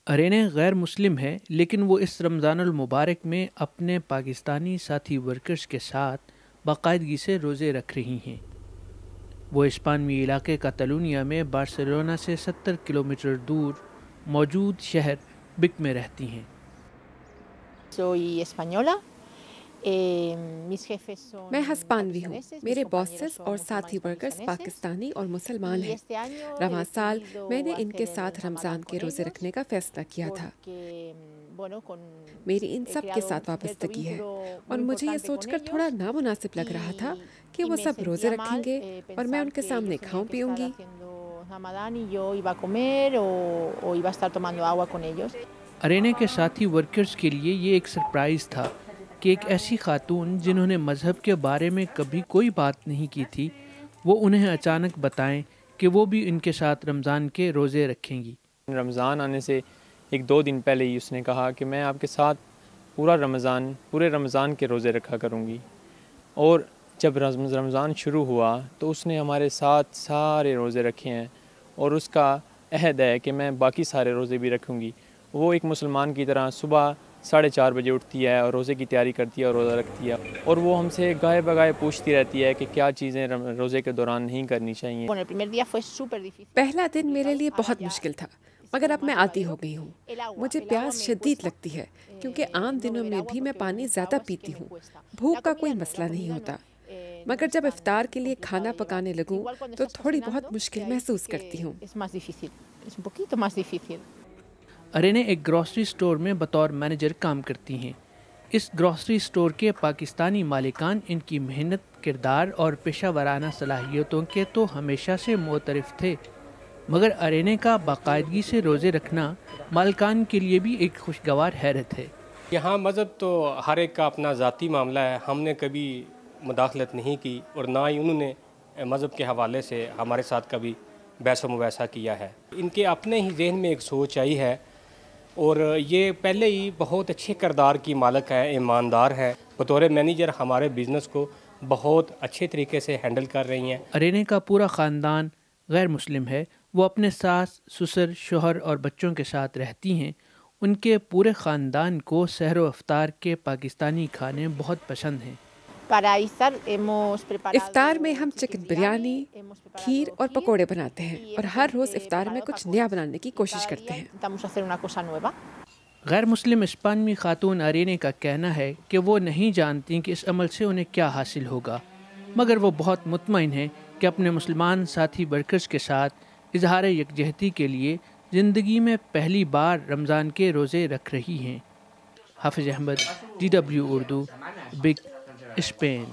अरेने गैर मुस्लिम है, लेकिन वो इस रमज़ानुल मुबारक में अपने पाकिस्तानी साथी वर्कर्स के साथ बाकायदगी से रोज़े रख रही हैं। वो स्पानवी इलाके कातालूनिया में बार्सिलोना से 70 किलोमीटर दूर मौजूद शहर बिक में रहती हैं। मैं हस्पानवी हूँ। मेरे बॉसेस और साथी वर्कर्स पाकिस्तानी और मुसलमान हैं। रवां साल मैंने इनके साथ रमज़ान के रोज़े रखने का फ़ैसला किया था। मेरी इन सब के साथ वाबस्तगी है और मुझे ये सोचकर थोड़ा नामुनासिब लग रहा था कि वो सब रोज़े रखेंगे और मैं उनके सामने खाऊं पीऊँगी। अरेने के साथी वर्कर्स के लिए ये एक सरप्राइज़ था कि एक ऐसी खातून जिन्होंने मज़हब के बारे में कभी कोई बात नहीं की थी, वो उन्हें अचानक बताएं कि वो भी इनके साथ रमज़ान के रोज़े रखेंगी। रमज़ान आने से 1-2 दिन पहले ही उसने कहा कि मैं आपके साथ पूरे रमज़ान के रोज़े रखा करूँगी। और जब रमज़ान शुरू हुआ तो उसने हमारे साथ सारे रोज़े रखे हैं और उसका अहद है कि मैं बाकी सारे रोज़े भी रखूँगी। वो एक मुसलमान की तरह सुबह 4:30 बजे उठती है और रोज़े की तैयारी करती है और रोज़ा रखती है, और वो हमसे गाए बगाए पूछती रहती है कि क्या चीज़ें रोज़े के दौरान नहीं करनी चाहिए। पहला दिन मेरे लिए बहुत मुश्किल था, मगर अब मैं आदी हो गई हूँ। मुझे प्यास शदीद लगती है क्योंकि आम दिनों में भी मैं पानी ज़्यादा पीती हूँ। भूख का कोई मसला नहीं होता, मगर जब इफ्तार के लिए खाना पकाने लगूँ तो थोड़ी बहुत मुश्किल महसूस करती हूँ। अरेने एक ग्रॉसरी स्टोर में बतौर मैनेजर काम करती हैं। इस ग्रॉसरी स्टोर के पाकिस्तानी मालिकान इनकी मेहनत, किरदार और पेशा वराना सलाहियतों के तो हमेशा से मोतरफ़ थे, मगर अरेने का बाकायदगी से रोज़े रखना मालिकान के लिए भी एक खुशगवार हैरत है। यहाँ मज़हब तो हर एक का अपना ज़ाती मामला है। हमने कभी मुदाखलत नहीं की और ना ही उन्होंने मज़हब के हवाले से हमारे साथ कभी बहस मुबासा किया है। इनके अपने ही जहन में एक सोच आई है और ये पहले ही बहुत अच्छे किरदार की मालिक है, ईमानदार है। बतौर मैनेजर हमारे बिज़नेस को बहुत अच्छे तरीके से हैंडल कर रही हैं। अरेने का पूरा ख़ानदान गैर मुस्लिम है। वो अपने सास, ससुर, शोहर और बच्चों के साथ रहती हैं। उनके पूरे ख़ानदान को सहर व इफ्तार के पाकिस्तानी खाने बहुत पसंद हैं। इफ्तार में हम चिकन बिरयानी, खीर और पकोड़े बनाते हैं और हर रोज़ इफ्तार में कुछ नया बनाने की कोशिश करते हैं। गैर मुस्लिम स्पानवी खातून अरेने का कहना है कि वो नहीं जानती कि इस अमल से उन्हें क्या हासिल होगा, मगर वो बहुत मुतमईन हैं कि अपने मुसलमान साथी वर्कर्स के साथ इजहार यकजहती के लिए ज़िंदगी में पहली बार रमज़ान के रोज़े रख रही हैं। हाफिज़ अहमद, DW उर्दू, बिग, स्पेन।